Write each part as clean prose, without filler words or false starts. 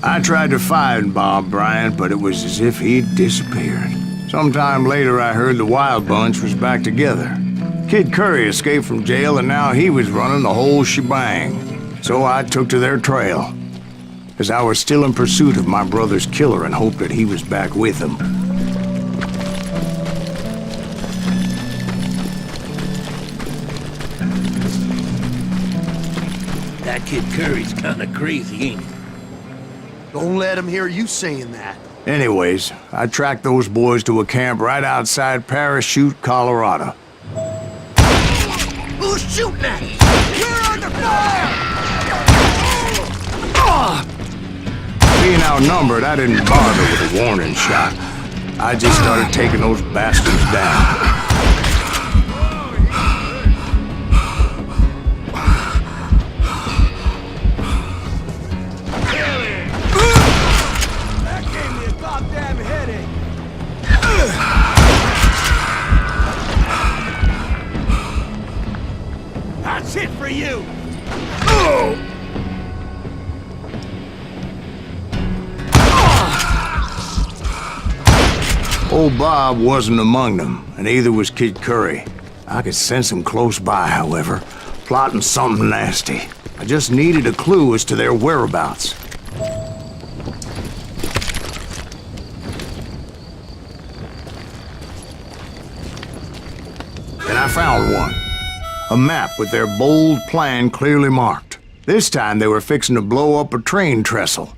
I tried to find Bob Bryant, but it was as if he'd disappeared. Sometime later, I heard the Wild Bunch was back together. Kid Curry escaped from jail, and now he was running the whole shebang. So I took to their trail, as I was still in pursuit of my brother's killer and hoped that he was back with him. That Kid Curry's kinda crazy, ain't he? Don't let him hear you saying that. Anyways, I tracked those boys to a camp right outside Parachute, Colorado. Who's shooting at us? We're under fire! Being outnumbered, I didn't bother with a warning shot. I just started taking those bastards down. That gave me a goddamn headache. That's it for you! Old Bob wasn't among them, and neither was Kid Curry. I could sense him close by, however, plotting something nasty. I just needed a clue as to their whereabouts. And I found one. A map with their bold plan clearly marked. This time they were fixing to blow up a train trestle.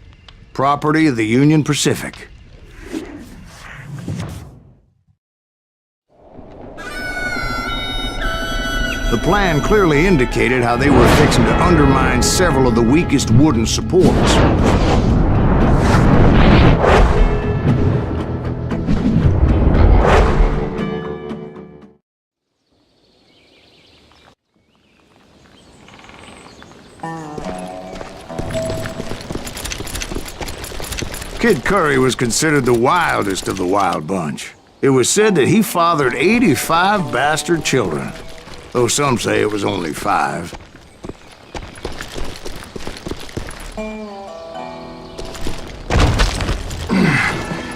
Property of the Union Pacific. The plan clearly indicated how they were fixing to undermine several of the weakest wooden supports. Kid Curry was considered the wildest of the Wild Bunch. It was said that he fathered 85 bastard children, though some say it was only 5.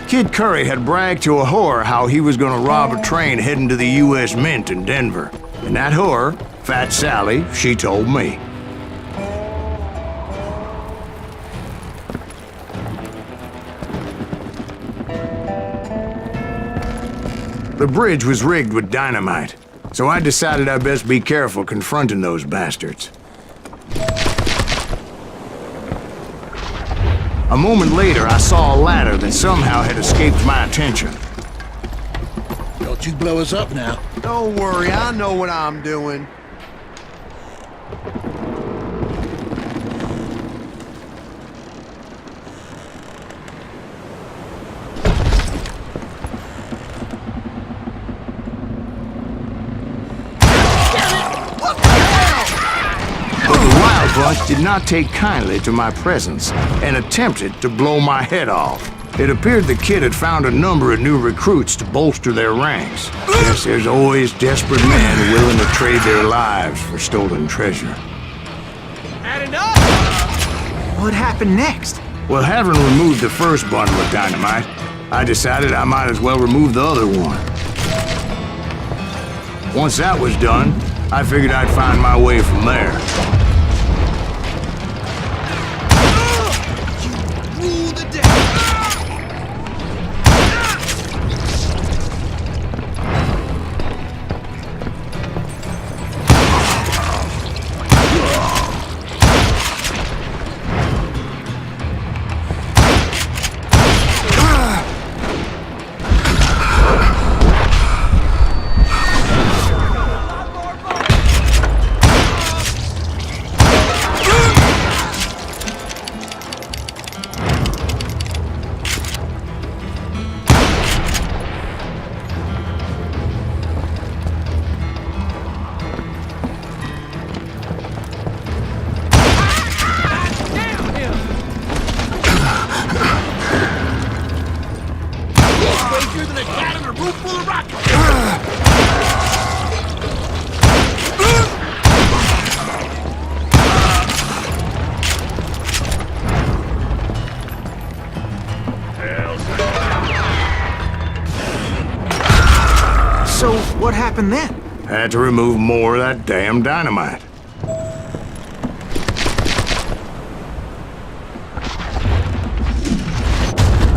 Kid Curry had bragged to a whore how he was gonna rob a train heading to the U.S. Mint in Denver. And that whore, Fat Sally, she told me. The bridge was rigged with dynamite, so I decided I'd best be careful confronting those bastards. A moment later, I saw a ladder that somehow had escaped my attention. Don't you blow us up now. Don't worry, I know what I'm doing. Bunch did not take kindly to my presence and attempted to blow my head off. It appeared the kid had found a number of new recruits to bolster their ranks. Yes, there's always desperate men willing to trade their lives for stolen treasure. Had enough? What happened next? Well, having removed the first bundle of dynamite, I decided I might as well remove the other one. Once that was done, I figured I'd find my way from there. What happened then? Had to remove more of that damn dynamite.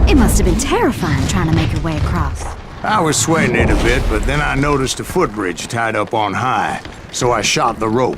It must have been terrifying trying to make your way across. I was sweating it a bit, but then I noticed a footbridge tied up on high, so I shot the rope.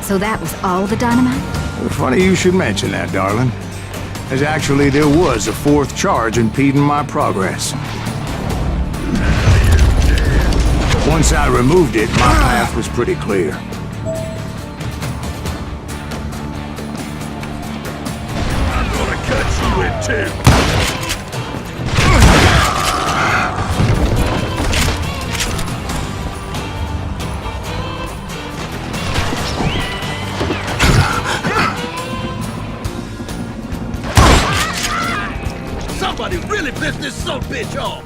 So that was all the dynamite? Funny you should mention that, darling. As actually there was a fourth charge impeding my progress. Once I removed it, my path was pretty clear. I'm gonna cut you in two. Somebody really pissed this sumbitch off!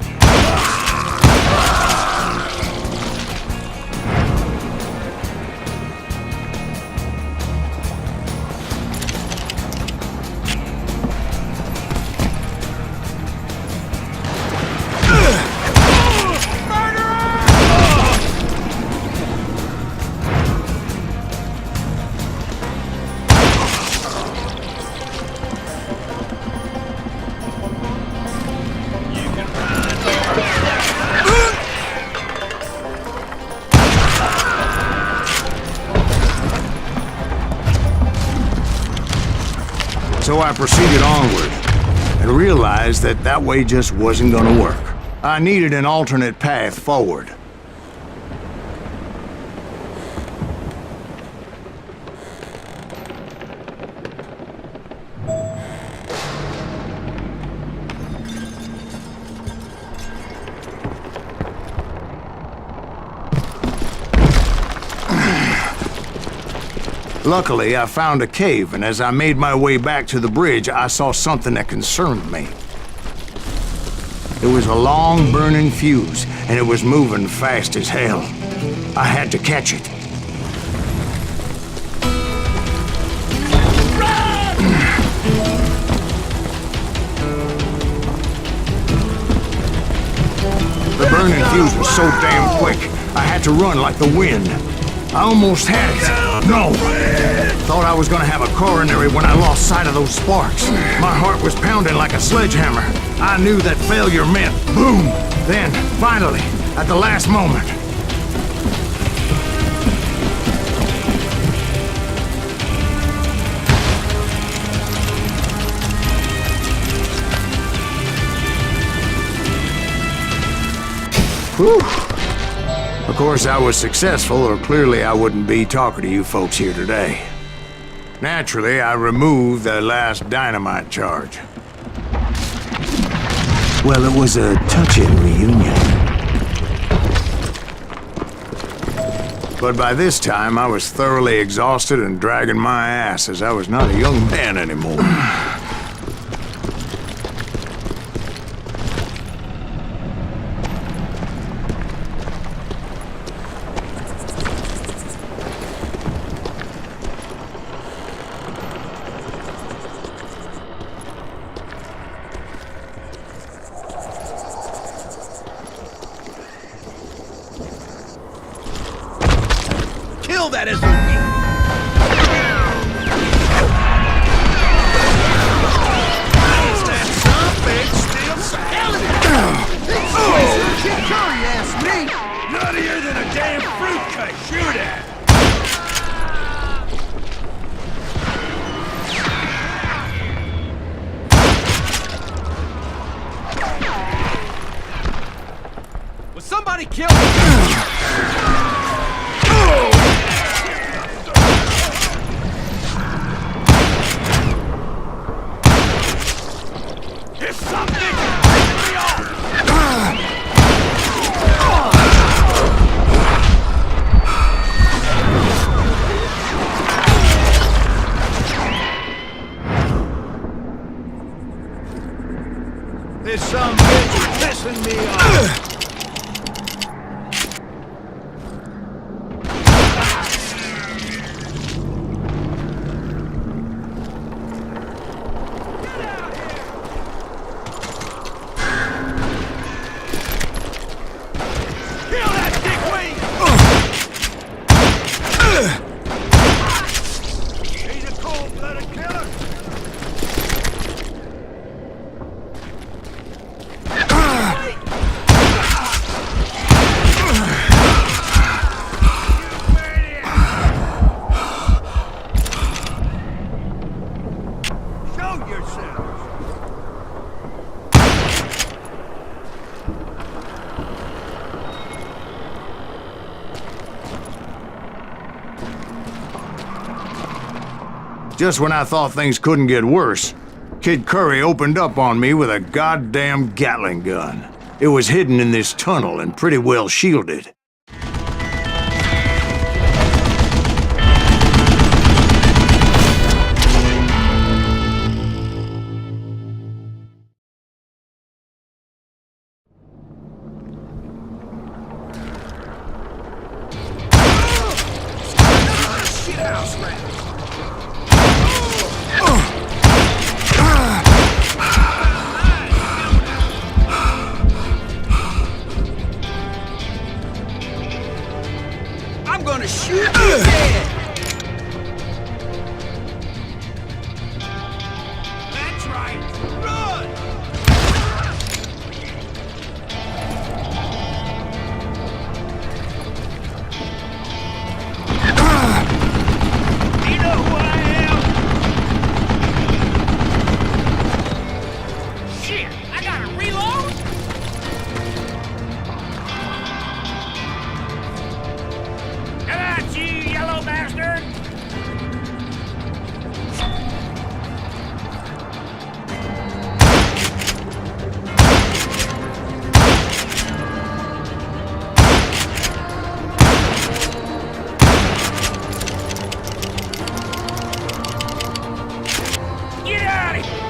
So I proceeded onward, and realized that that way just wasn't gonna work. I needed an alternate path forward. Luckily, I found a cave, and as I made my way back to the bridge, I saw something that concerned me. It was a long, burning fuse, and it was moving fast as hell. I had to catch it. The burning fuse was so damn quick, I had to run like the wind. I almost had it. No! Thought I was gonna have a coronary when I lost sight of those sparks. My heart was pounding like a sledgehammer. I knew that failure meant boom! Then, finally, at the last moment. Whew! Of course, I was successful, or clearly I wouldn't be talking to you folks here today. Naturally, I removed the last dynamite charge. Well, it was a touching reunion. But by this time, I was thoroughly exhausted and dragging my ass, as I was not a young man anymore. Kill that SOB! Is that sumbitch still selling it? Kid Curry asked me! Nuttier than a damn fruitcake! Shoot at! Was somebody killed? This son of a bitch is pissing me off! This son of a bitch is pissing me off! Just when I thought things couldn't get worse, Kid Curry opened up on me with a goddamn Gatling gun. It was hidden in this tunnel and pretty well shielded. I'm gonna shoot you dead! That's right! Run! You know who I am? Shit! I gotta reload? Come on, you yellow bastard! Get out of here!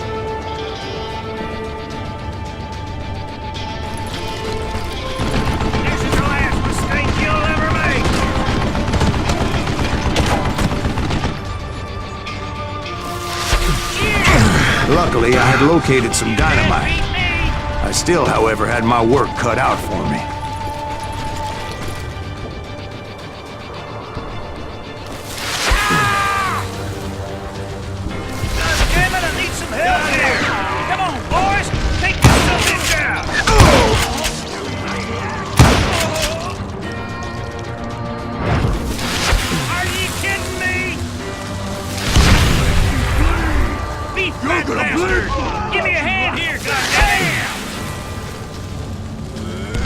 This is the last mistake you'll ever make! Luckily, I had located some dynamite. I still, however, had my work cut out for me. Damn it, I need some help here! Come on, boys! Take this son of a bitch out! Are you kidding me? Beef fat bastard! Give me a hand here, goddamn!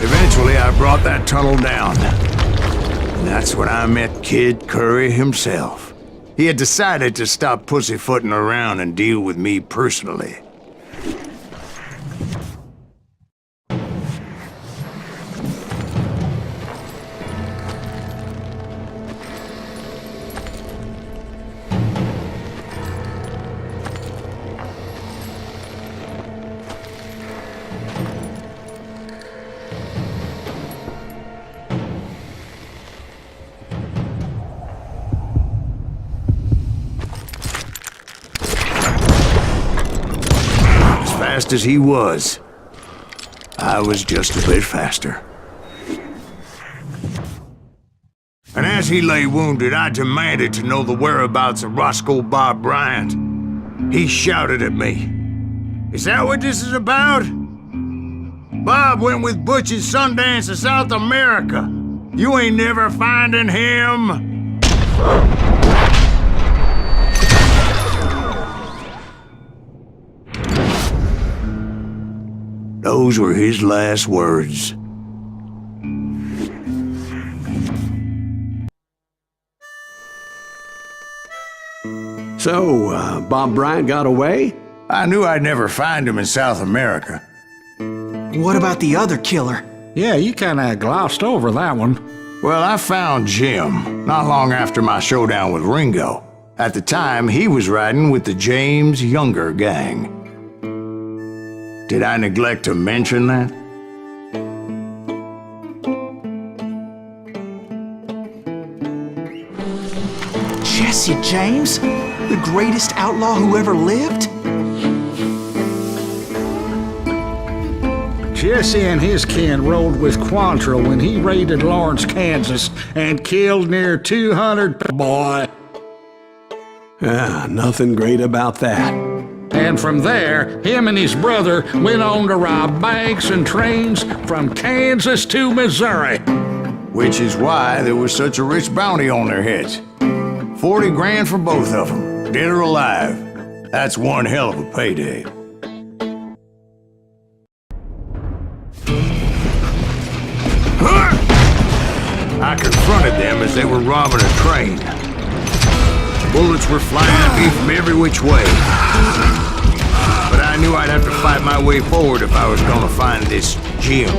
Eventually, I brought that tunnel down. And that's when I met Kid Curry himself. He had decided to stop pussyfooting around and deal with me personally. Fast as he was, I was just a bit faster. And as he lay wounded, I demanded to know the whereabouts of Roscoe Bob Bryant. He shouted at me, "Is that what this is about? Bob went with Butch and Sundance to South America. You ain't never finding him." Those were his last words. So, Bob Bryant got away? I knew I'd never find him in South America. What about the other killer? Yeah, you kinda glossed over that one. Well, I found Jim not long after my showdown with Ringo. At the time, he was riding with the James Younger gang. Did I neglect to mention that? Jesse James? The greatest outlaw who ever lived? Jesse and his kin rode with Quantrill when he raided Lawrence, Kansas, and killed near 200 boy. Ah, nothing great about that. And from there, him and his brother went on to rob banks and trains from Kansas to Missouri. Which is why there was such a rich bounty on their heads. 40 grand for both of them, dead or alive. That's one hell of a payday. I confronted them as they were robbing a train. Bullets were flying at me from every which way. But I knew I'd have to fight my way forward if I was gonna find this Jim.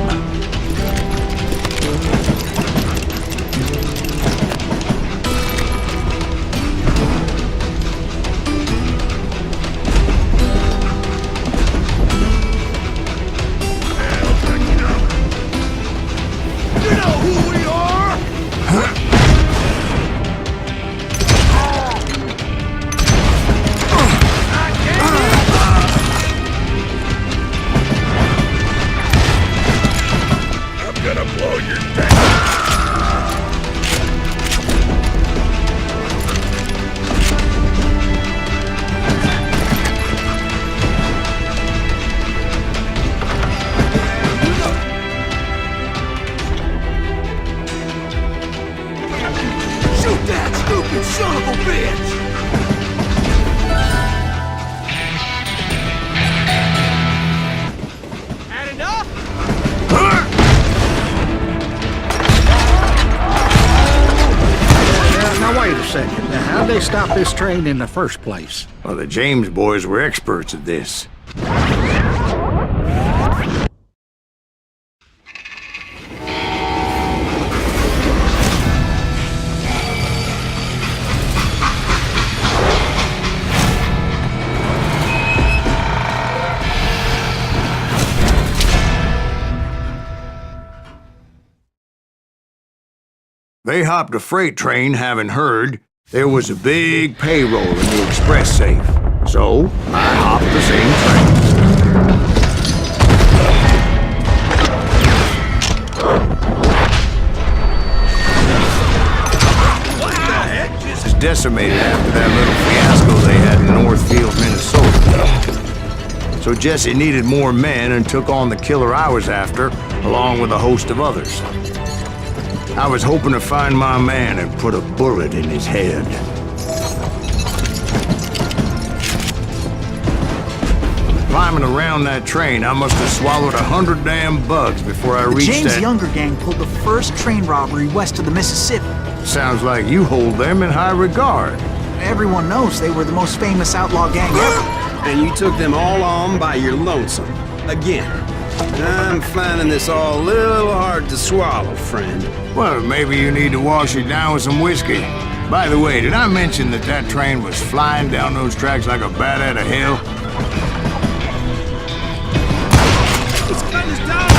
How'd they stop this train in the first place? Well, the James boys were experts at this. They hopped a freight train having heard there was a big payroll in the express safe. So, I hopped the same train. What the heck? It's decimated after that little fiasco they had in Northfield, Minnesota. So Jesse needed more men and took on the killer I was after, along with a host of others. I was hoping to find my man and put a bullet in his head. Climbing around that train, I must have swallowed 100 damn bugs before I reached that... The James Younger gang pulled the first train robbery west of the Mississippi. Sounds like you hold them in high regard. Everyone knows they were the most famous outlaw gang ever. And you took them all on by your lonesome. Again. I'm finding this all a little hard to swallow, friend. Well, maybe you need to wash it down with some whiskey. By the way, did I mention that that train was flying down those tracks like a bat out of hell? Let's cut this down!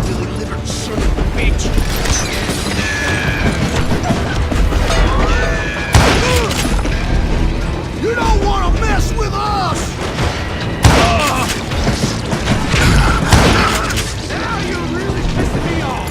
You delivered son of a bitch! You don't want to mess with us! Now you're really pissing me off!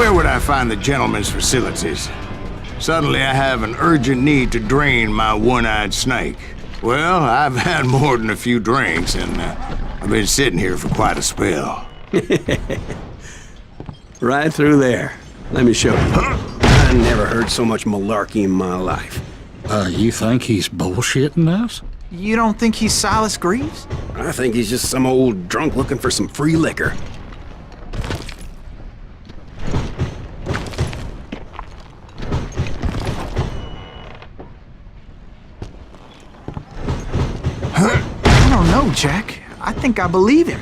Where would I find the gentleman's facilities? Suddenly I have an urgent need to drain my one-eyed snake. Well, I've had more than a few drinks, and I've been sitting here for quite a spell. Right through there. Let me show you. I never heard so much malarkey in my life. You think he's bullshitting us? You don't think he's Silas Greaves? I think he's just some old drunk looking for some free liquor. I don't know, Jack. I think I believe him.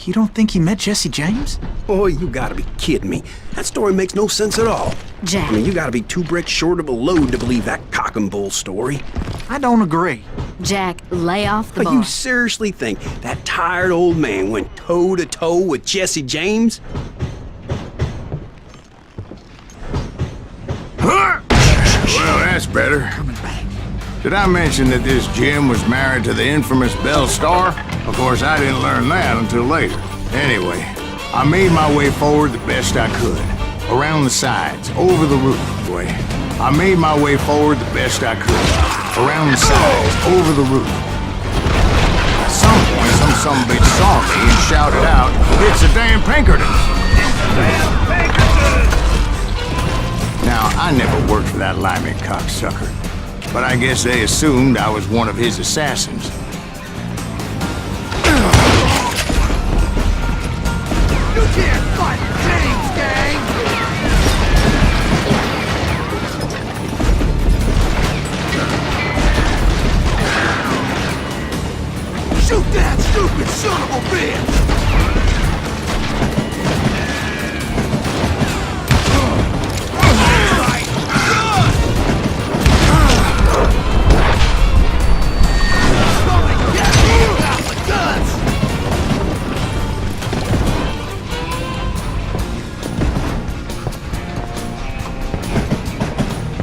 You don't think he met Jesse James? Oh, you gotta be kidding me. That story makes no sense at all. Jack. I mean, you gotta be 2 bricks short of a load to believe that cock and bull story. I don't agree. Jack, lay off the But bar. you seriously think that tired old man went toe-to-toe with Jesse James? Well, that's better. Did I mention that this Jim was married to the infamous Belle Starr? Of course, I didn't learn that until later. Anyway, I made my way forward the best I could. Around the sides, over the roof. Anyway, I made my way forward the best I could. Around the sides, over the roof. At some point, some bitch saw me and shouted out, "It's a damn Pinkerton!" Now, I never worked for that limey cocksucker, but I guess they assumed I was one of his assassins. You can't fight James, gang! Shoot that stupid son of a bitch!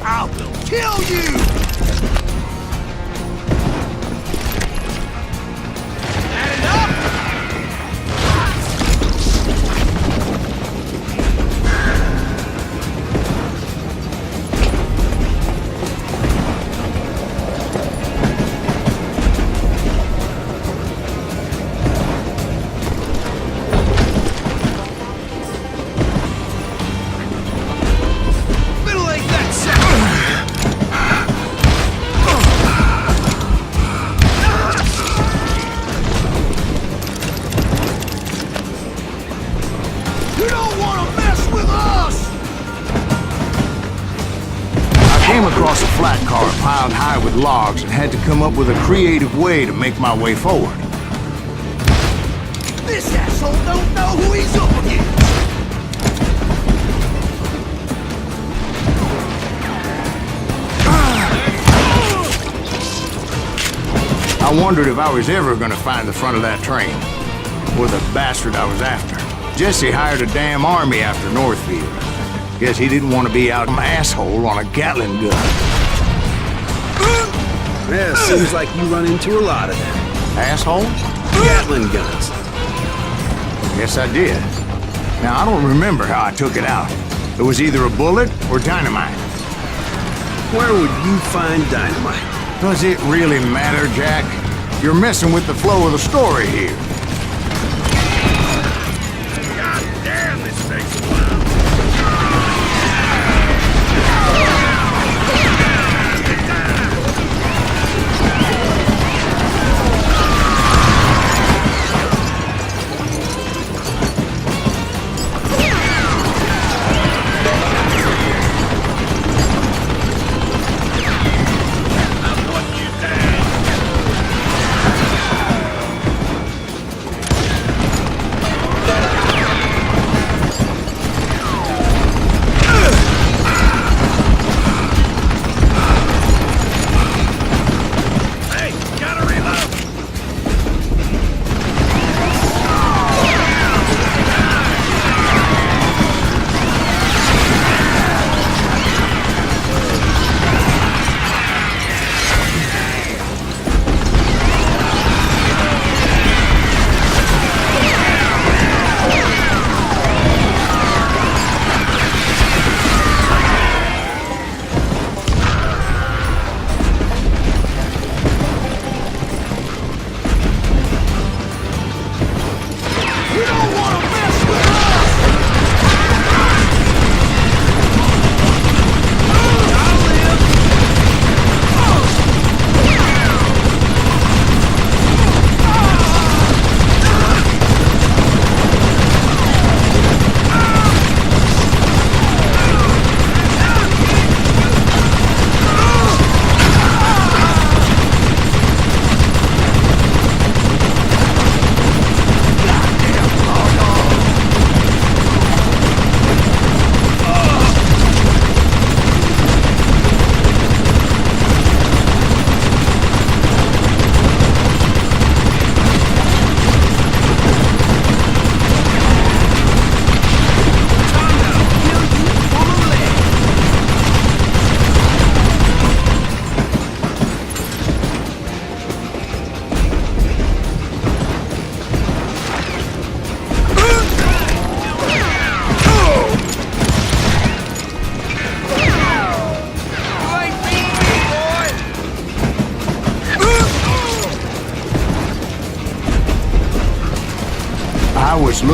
I will kill you! That enough? Middle ain't that second! You don't want to mess with us! I came across a flat car piled high with logs and had to come up with a creative way to make my way forward. This asshole don't know who he's up against! I wondered if I was ever gonna find the front of that train, or the bastard I was after. Jesse hired a damn army after Northfield. Guess he didn't want to be out some asshole on a Gatling gun. Yeah, seems like you run into a lot of them. Asshole? Gatling guns. Yes, I did. Now, I don't remember how I took it out. It was either a bullet or dynamite. Where would you find dynamite? Does it really matter, Jack? You're messing with the flow of the story here. God damn, this takes a while.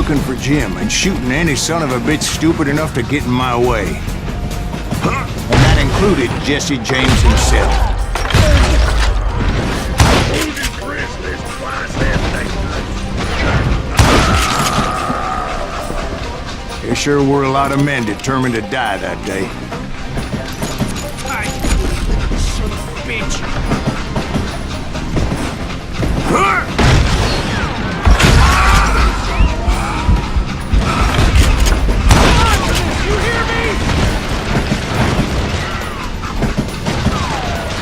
looking for Jim and shooting any son of a bitch stupid enough to get in my way. And that included Jesse James himself. There sure were a lot of men determined to die that day. Son of a bitch. You hear me?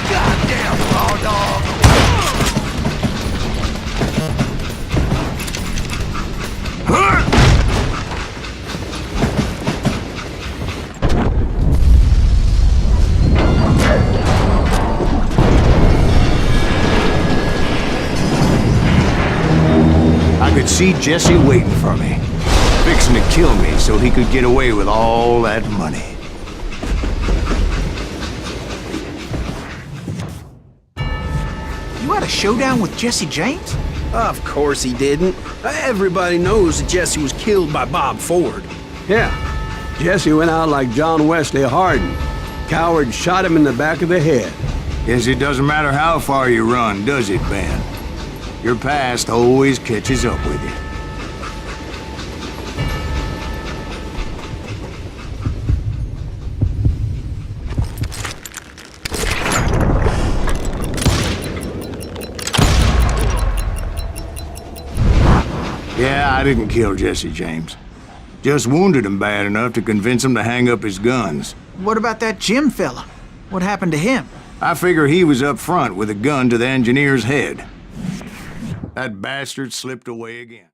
Goddamn raw dog. I could see Jesse waiting for me, fixing to kill me so he could get away with all that money. You had a showdown with Jesse James? Of course he didn't. Everybody knows that Jesse was killed by Bob Ford. Yeah. Jesse went out like John Wesley Hardin. Coward shot him in the back of the head. Guess it doesn't matter how far you run, does it, Ben? Your past always catches up with you. Yeah, I didn't kill Jesse James. Just wounded him bad enough to convince him to hang up his guns. What about that Jim fella? What happened to him? I figure he was up front with a gun to the engineer's head. That bastard slipped away again.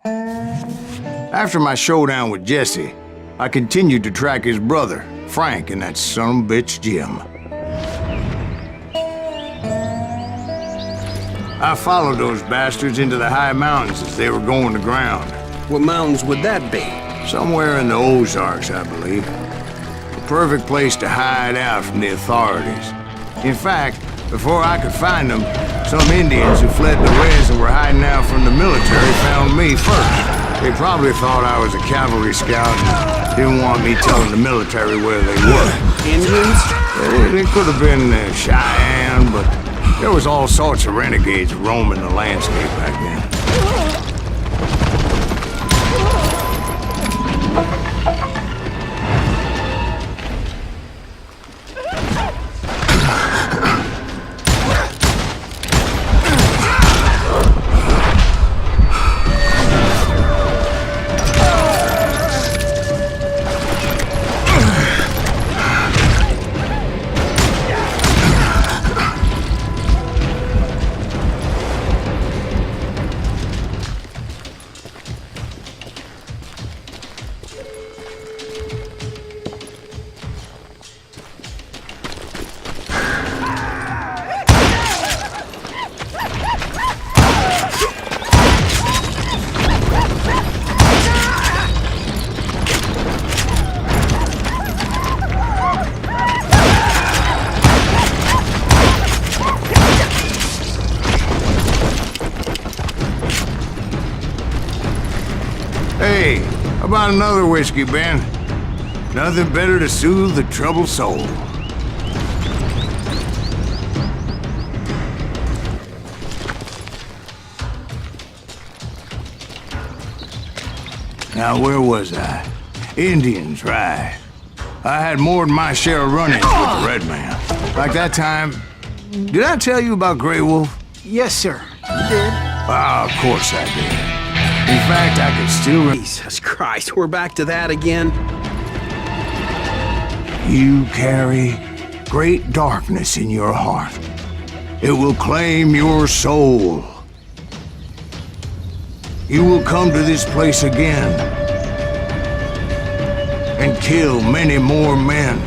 After my showdown with Jesse, I continued to track his brother, Frank, and that son of a bitch, Jim. I followed those bastards into the high mountains as they were going to ground. What mountains would that be? Somewhere in the Ozarks, I believe. A perfect place to hide out from the authorities. In fact, before I could find them, some Indians who fled the Reds and were hiding out from the military found me first. They probably thought I was a cavalry scout and didn't want me telling the military where they were. Indians? They could have been Cheyenne, but there was all sorts of renegades roaming the landscape back then. Hey, how about another whiskey, Ben? Nothing better to soothe the troubled soul. Now, where was I? Indians, right. I had more than my share of run-ins with the Red Man. Like that time... Did I tell you about Grey Wolf? Yes, sir. You did. Ah, of course I did. In fact, I could still... Jesus Christ, we're back to that again? You carry great darkness in your heart. It will claim your soul. You will come to this place again and kill many more men.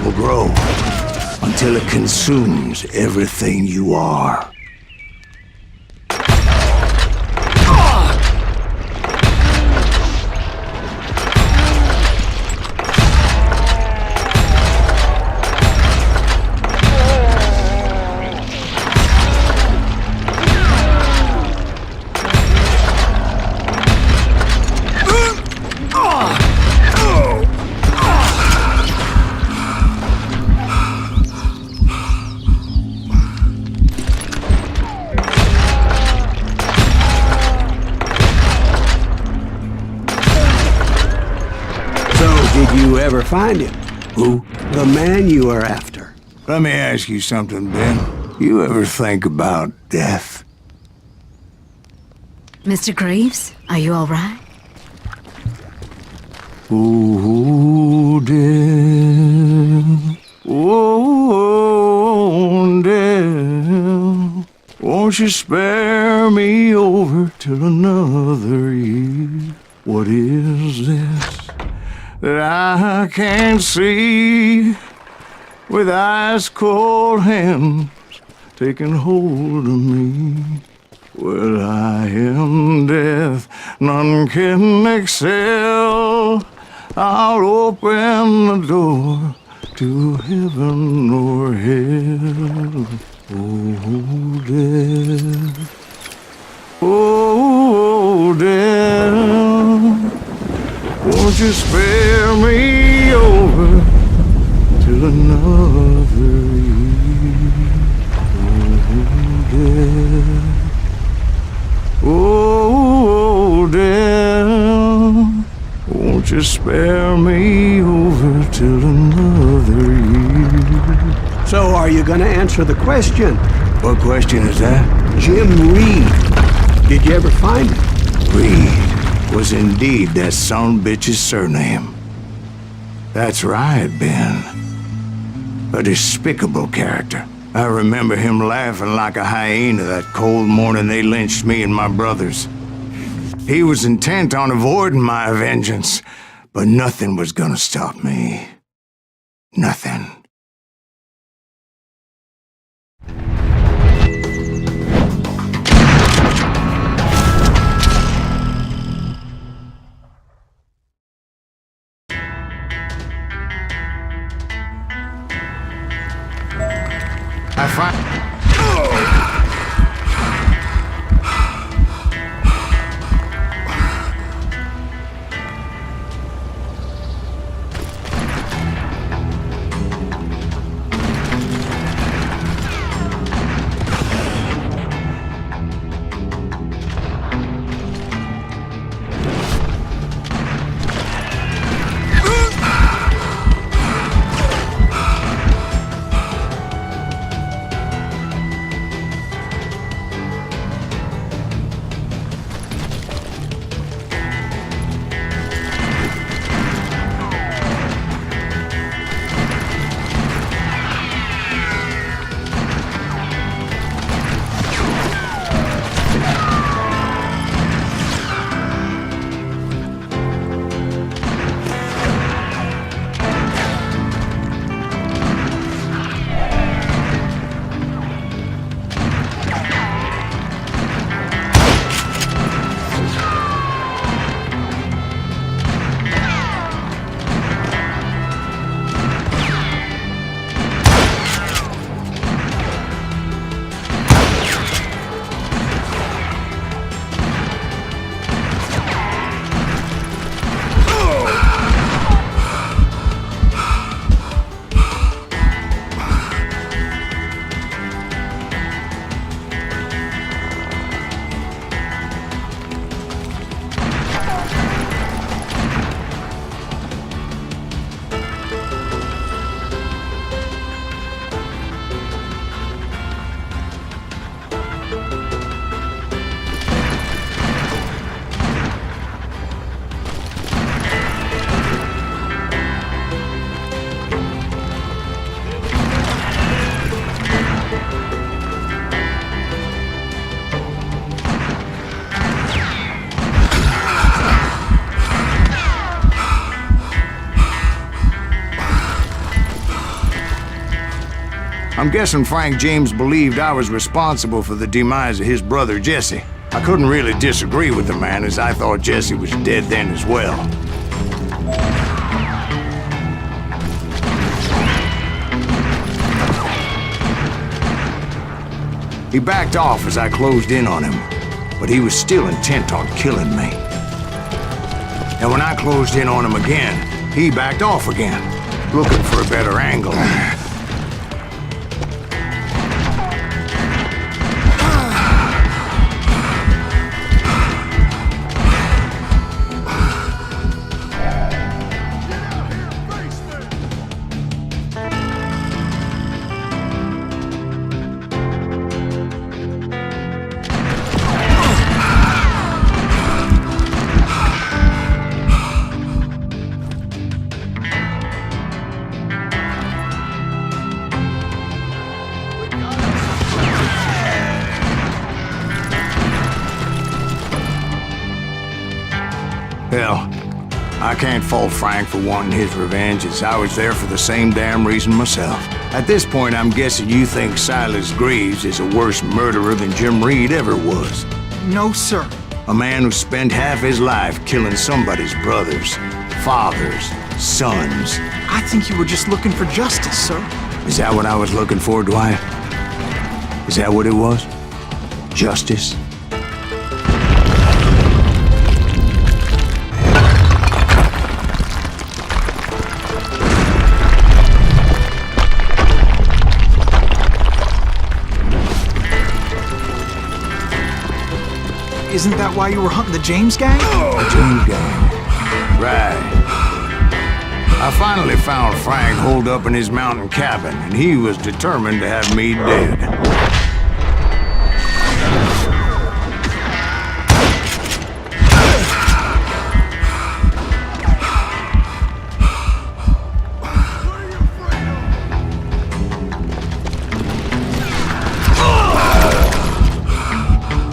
will grow until it consumes everything you are. Did you ever find him? Who? The man you are after. Let me ask you something, Ben. You ever think about death? Mr. Greaves, are you all right? Oh, death. Oh, death. Won't you spare me over till another year? What is this that I can't see, with ice cold hands taking hold of me? Well, I am death, none can excel. I'll open the door to heaven or hell. Oh, death. Oh, death. Won't you spare me over till another year? Oh, death. Won't you spare me over till another year? So are you gonna answer the question? What question is that? Jim Reed. Did you ever find him? Reed was indeed that son-bitch's surname. That's right, Ben. A despicable character. I remember him laughing like a hyena that cold morning they lynched me and my brothers. He was intent on avoiding my vengeance, but nothing was gonna stop me. Nothing. I find... I'm guessing Frank James believed I was responsible for the demise of his brother Jesse. I couldn't really disagree with the man, as I thought Jesse was dead then as well. He backed off as I closed in on him, but he was still intent on killing me. And when I closed in on him again, he backed off again, looking for a better angle. Hell, I can't fault Frank for wanting his revenge, as I was there for the same damn reason myself. At this point, I'm guessing you think Silas Greaves is a worse murderer than Jim Reed ever was. No, sir. A man who spent half his life killing somebody's brothers, fathers, sons. I think you were just looking for justice, sir. Is that what I was looking for, Dwight? Is that what it was? Justice? Isn't that why you were hunting the James gang? The James gang. Right. I finally found Frank holed up in his mountain cabin, and he was determined to have me dead.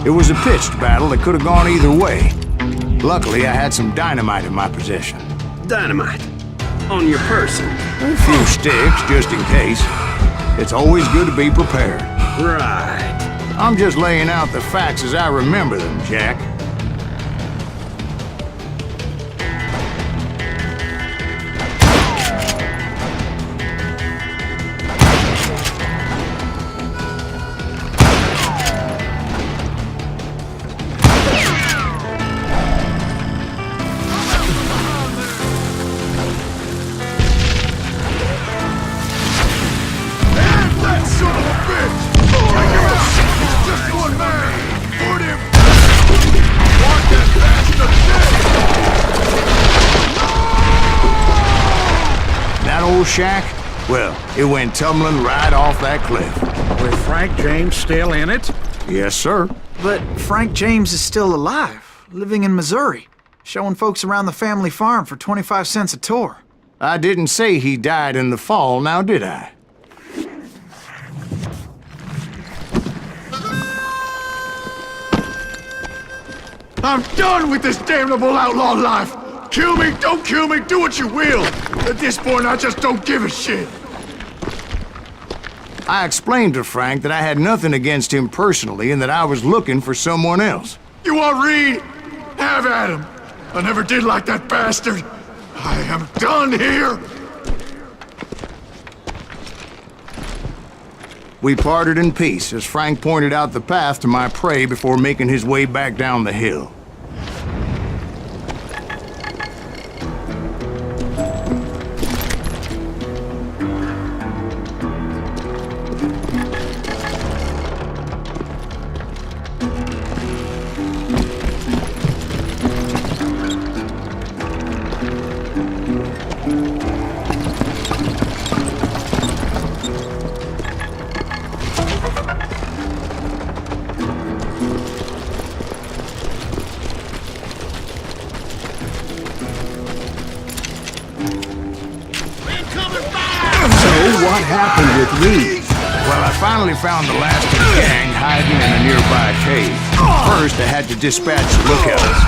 It was a pitched battle that could have gone either way. Luckily, I had some dynamite in my possession. Dynamite. On your person. A few sticks, just in case. It's always good to be prepared. Right. I'm just laying out the facts as I remember them, Jack. Shack? Well, it went tumbling right off that cliff. With Frank James still in it? Yes, sir. But Frank James is still alive, living in Missouri, showing folks around the family farm for 25 cents a tour. I didn't say he died in the fall, now did I? I'm done with this damnable outlaw life! Kill me, don't kill me, do what you will! At this point, I just don't give a shit! I explained to Frank that I had nothing against him personally and that I was looking for someone else. You want Reed? Have at him! I never did like that bastard! I am done here! We parted in peace as Frank pointed out the path to my prey before making his way back down the hill. What happened with Reed? Well, I finally found the last of the gang hiding in a nearby cave. First, I had to dispatch lookouts.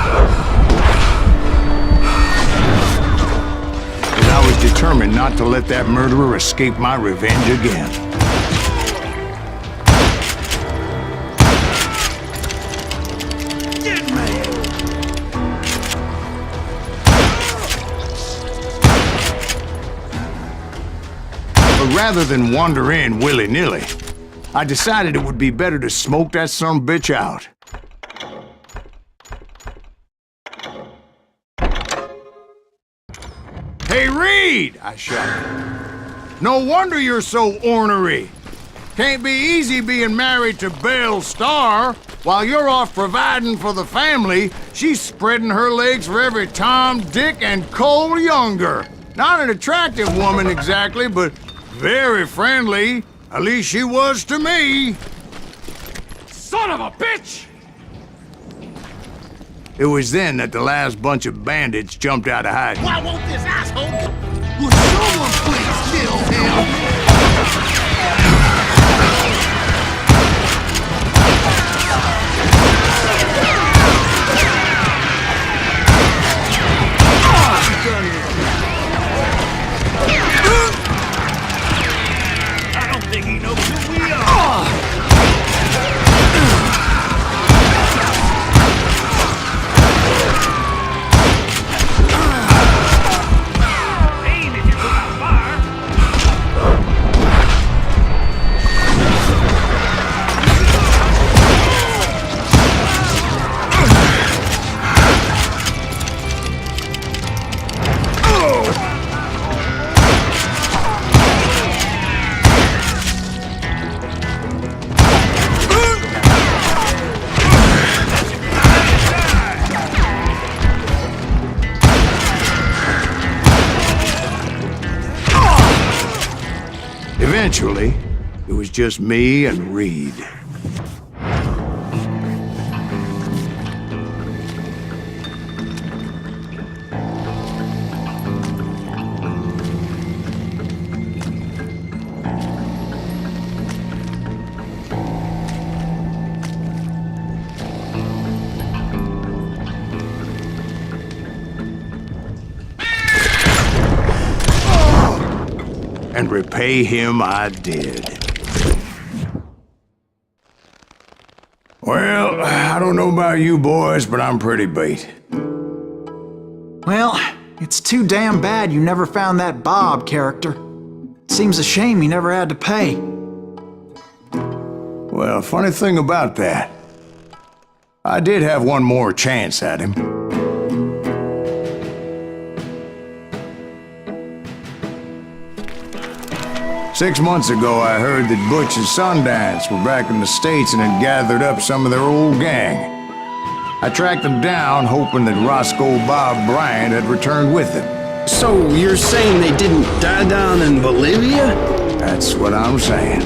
As I was determined not to let that murderer escape my revenge again. rather than wander in willy-nilly, I decided it would be better to smoke that sumbitch out. Hey, Reed! I shouted. No wonder you're so ornery. Can't be easy being married to Belle Starr. While you're off providing for the family, she's spreading her legs for every Tom, Dick, and Cole Younger. Not an attractive woman exactly, but very friendly. At least she was to me. Son of a bitch! It was then that the last bunch of bandits jumped out of hiding. Why won't this asshole? Would someone please kill him? I don't think he knows who we are. Aim if you put out fire. Eventually, it was just me and Reed. And repay him I did. Well, I don't know about you boys, but I'm pretty beat. Well, it's too damn bad you never found that Bob character. Seems a shame he never had to pay. Well, funny thing about that, I did have one more chance at him. Six months ago, I heard that Butch and Sundance were back in the States and had gathered up some of their old gang. I tracked them down, hoping that Roscoe Bob Bryant had returned with them. So you're saying they didn't die down in Bolivia? That's what I'm saying.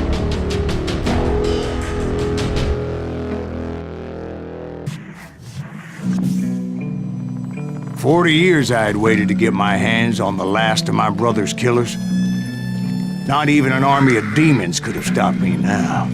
For 40 years I had waited to get my hands on the last of my brother's killers. Not even an army of demons could have stopped me now.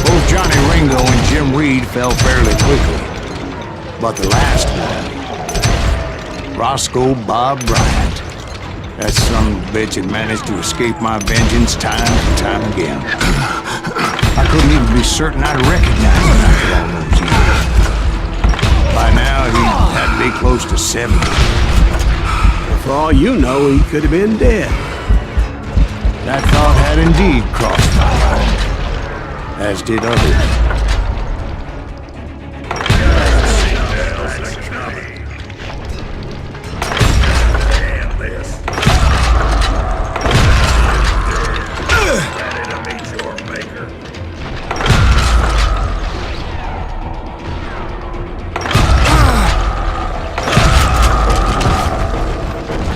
Both Johnny Ringo and Jim Reed fell fairly quickly. But the last one, Roscoe Bob Bryant, that son of a bitch had managed to escape my vengeance time and time again. I couldn't even be certain I'd recognize him after all those years. By now, he had to be close to 70. For all you know, he could have been dead. That thought had indeed crossed my mind, as did others.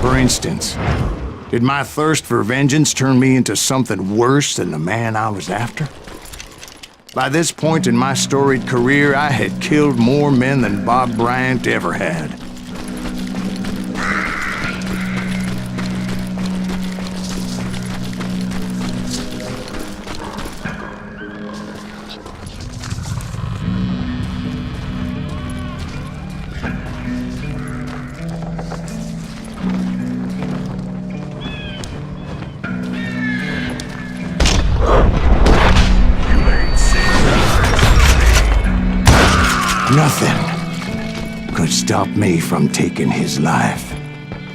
For instance, did my thirst for vengeance turn me into something worse than the man I was after? By this point in my storied career, I had killed more men than Bob Bryant ever had. nothing could stop me from taking his life.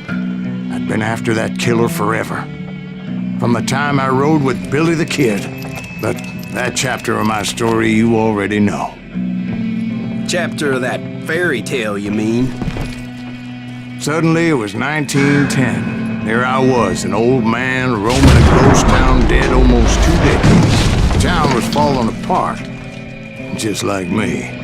I'd been after that killer forever. From the time I rode with Billy the Kid. But that chapter of my story you already know. Chapter of that fairy tale, you mean? Suddenly it was 1910. There I was, an old man roaming a ghost town dead almost 2 decades. The town was falling apart, just like me.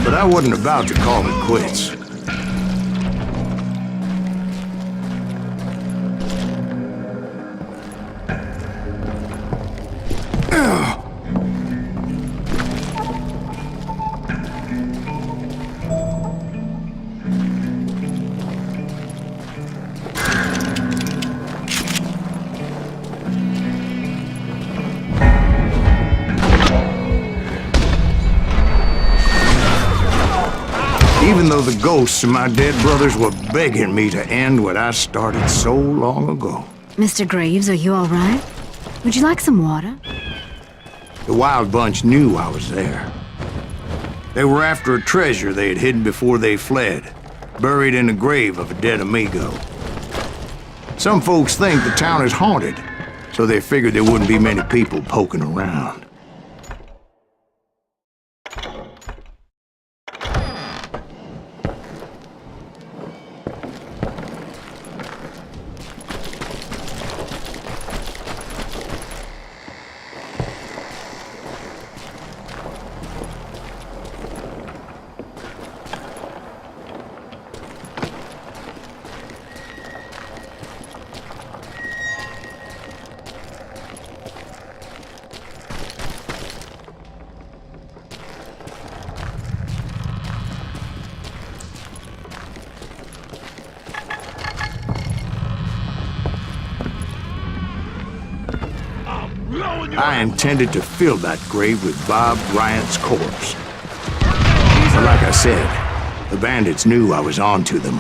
I wasn't about to call it quits. Even though the ghosts of my dead brothers were begging me to end what I started so long ago. Mr. Graves, are you all right? Would you like some water? The Wild Bunch knew I was there. They were after a treasure they had hidden before they fled, buried in the grave of a dead amigo. Some folks think the town is haunted, so they figured there wouldn't be many people poking around. I intended to fill that grave with Bob Bryant's corpse. But like I said, the bandits knew I was on to them.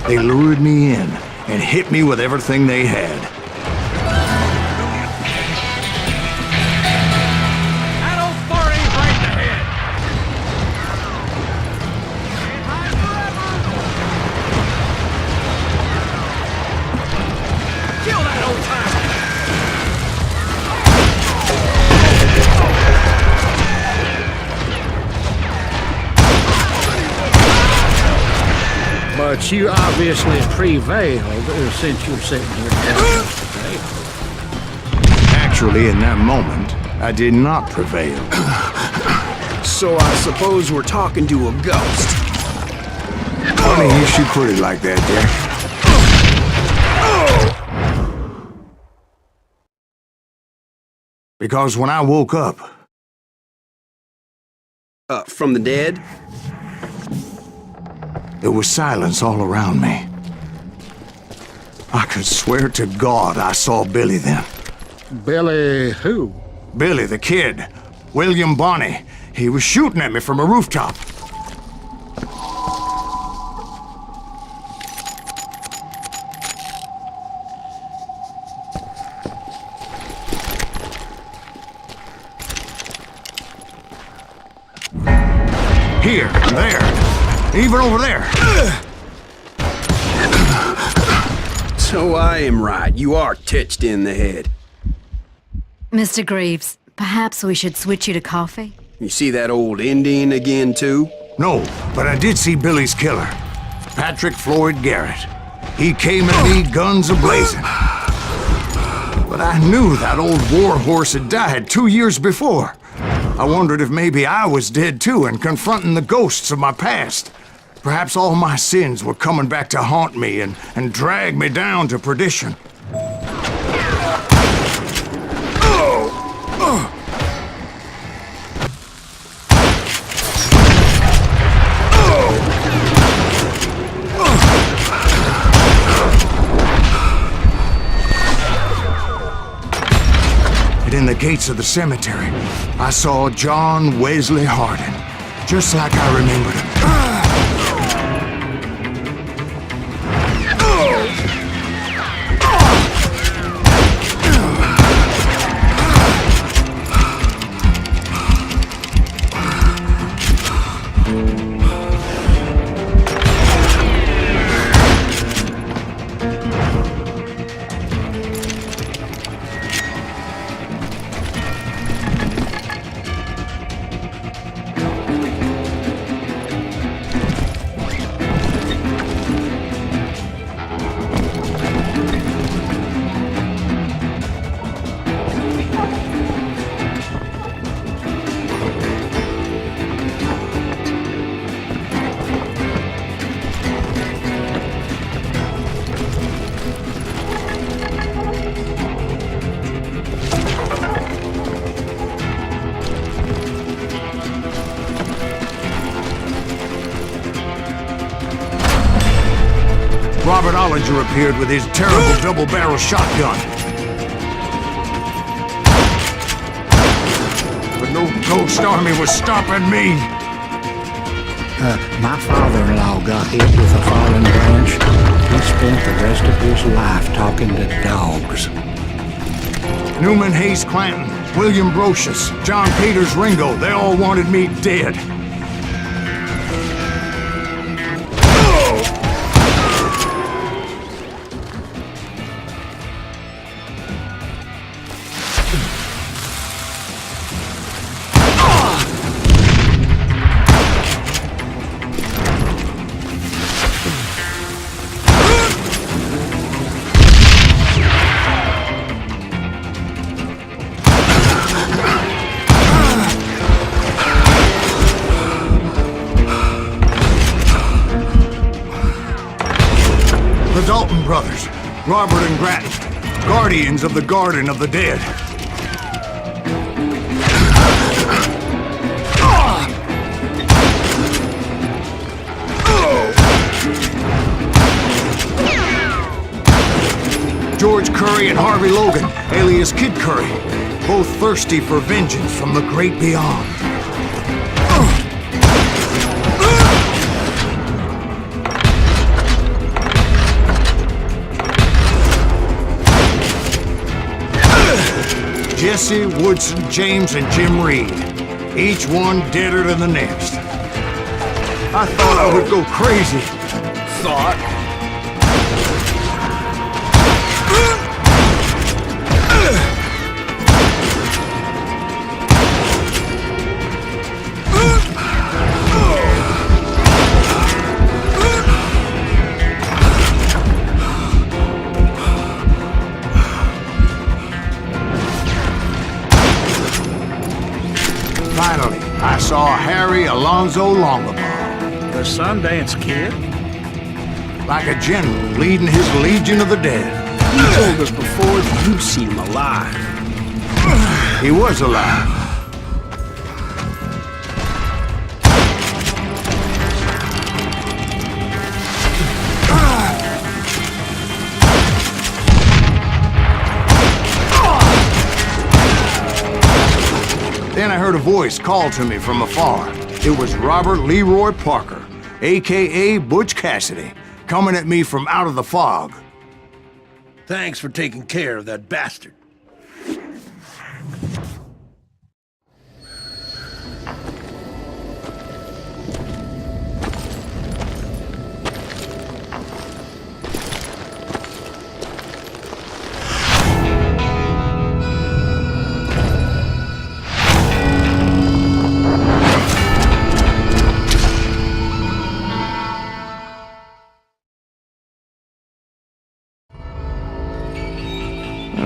They lured me in and hit me with everything they had. But you obviously prevailed since you're sitting here telling us today. Actually, in that moment, I did not prevail. So I suppose we're talking to a ghost. Funny you should put it like that, Dick. Because when I woke up... From the dead? There was silence all around me. I could swear to God I saw Billy then. Billy who? Billy the Kid. William Bonney. He was shooting at me from a rooftop. Here, and there, even over there. So I am right. You are touched in the head. Mr. Graves, perhaps we should switch you to coffee? You see that old Indian again, too? No, but I did see Billy's killer, Patrick Floyd Garrett. He came at me, guns a-blazing. But I knew that old war horse had died 2 years before. I wondered if maybe I was dead too and confronting the ghosts of my past. Perhaps all my sins were coming back to haunt me and drag me down to perdition. the gates of the cemetery, I saw John Wesley Hardin, just like I remembered him. Robert Ollinger appeared with his terrible double-barrel shotgun. But no ghost army was stopping me. My father-in-law got hit with a falling branch. He spent the rest of his life talking to dogs. Newman Hayes Clanton, William Brocious, John Peters Ringo, they all wanted me dead. Dalton brothers, Robert and Grattan, guardians of the Garden of the Dead. George Curry and Harvey Logan, alias Kid Curry, both thirsty for vengeance from the great beyond. Jesse, Woodson, James, and Jim Reed. Each one deader than the next. I thought I would go crazy. Finally, I saw Harry Alonzo Longabaugh. The Sundance Kid? Like a general leading his legion of the dead. You told us before that you'd seen him alive. He was alive. Then I heard a voice call to me from afar. It was Robert Leroy Parker, a.k.a. Butch Cassidy, coming at me from out of the fog. Thanks for taking care of that bastard.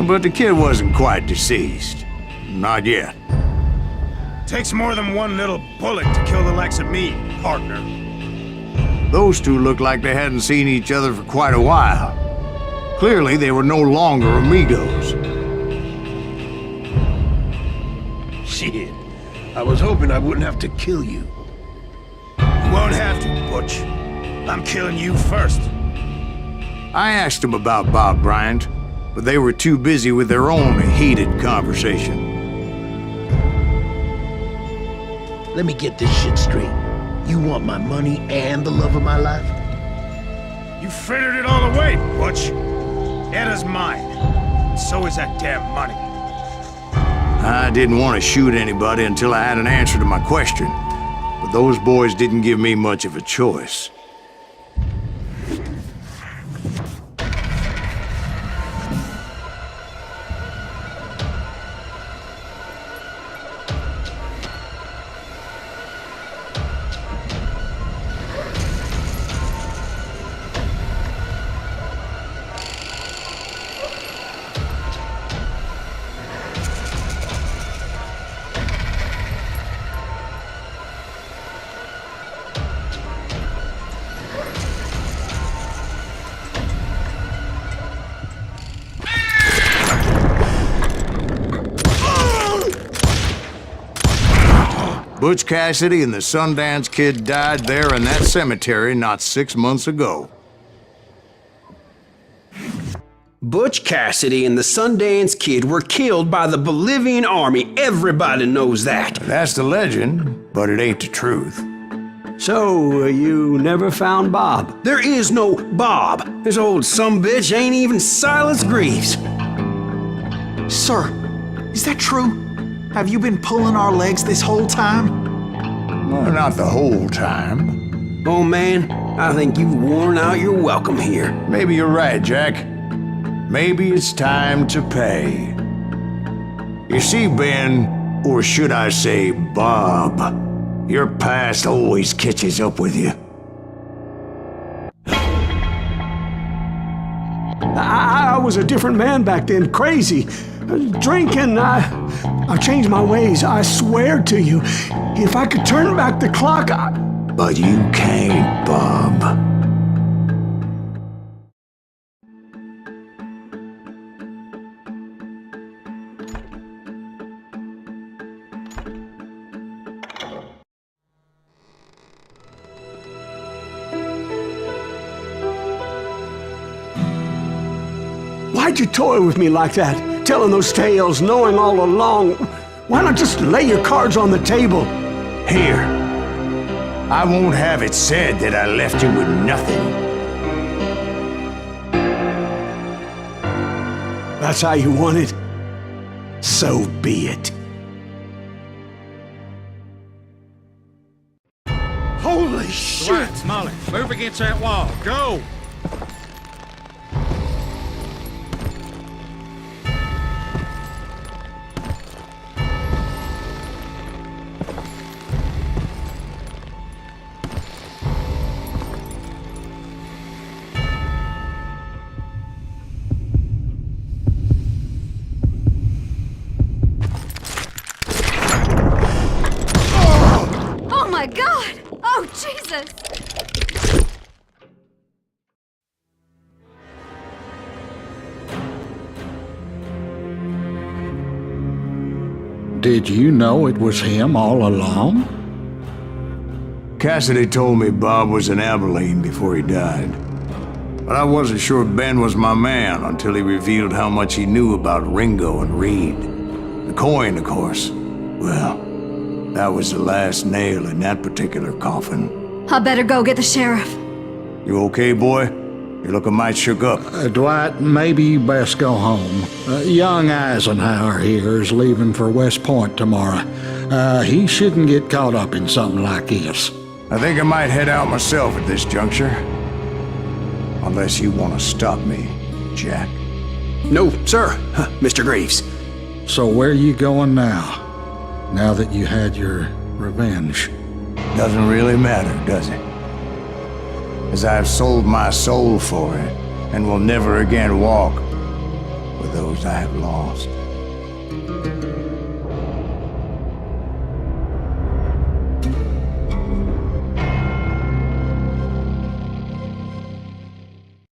But the kid wasn't quite deceased. Not yet. Takes more than one little bullet to kill the likes of me, partner. Those two looked like they hadn't seen each other for quite a while. Clearly, they were no longer amigos. Shit. I was hoping I wouldn't have to kill you. You won't have to, Butch. I'm killing you first. I asked them about Bob Bryant, but they were too busy with their own heated conversation. let me get this shit straight. You want my money and the love of my life? You frittered it all away, Butch. Eda's mine. And so is that damn money. I didn't want to shoot anybody until I had an answer to my question. But those boys didn't give me much of a choice. Butch Cassidy and the Sundance Kid died there in that cemetery not 6 months ago. Butch Cassidy and the Sundance Kid were killed by the Bolivian army. Everybody knows that. That's the legend, but it ain't the truth. So, you never found Bob? There is no Bob. This old sumbitch ain't even Silas Greaves. Sir, is that true? Have you been pulling our legs this whole time? Well, not the whole time. Oh man, I think you've worn out your welcome here. Maybe you're right, Jack. Maybe it's time to pay. You see, Ben, or should I say Bob, your past always catches up with you. I was a different man back then, crazy. Drinking, I changed my ways, I swear to you. If I could turn back the clock, But you can't, Bob. Why'd you toy with me like that? Telling those tales, knowing all along. Why not just lay your cards on the table? Here. I won't have it said that I left you with nothing. That's how you want it? So be it. Holy shit! Right, Molly, move against that wall. Go! Oh my God! Oh, Jesus! Did you know it was him all along? Cassidy told me Bob was in Abilene before he died. But I wasn't sure Ben was my man until he revealed how much he knew about Ringo and Reed. The coin, of course. Well, that was the last nail in that particular coffin. I better go get the sheriff. You okay, boy? You're looking mighty shook up. Dwight, maybe you best go home. Young Eisenhower here is leaving for West Point tomorrow. He shouldn't get caught up in something like this. I think I might head out myself at this juncture. Unless you want to stop me, Jack. No, sir, Mr. Greaves. So where are you going now? Now that you had your revenge? Doesn't really matter, does it? As I've sold my soul for it, and will never again walk with those I have lost.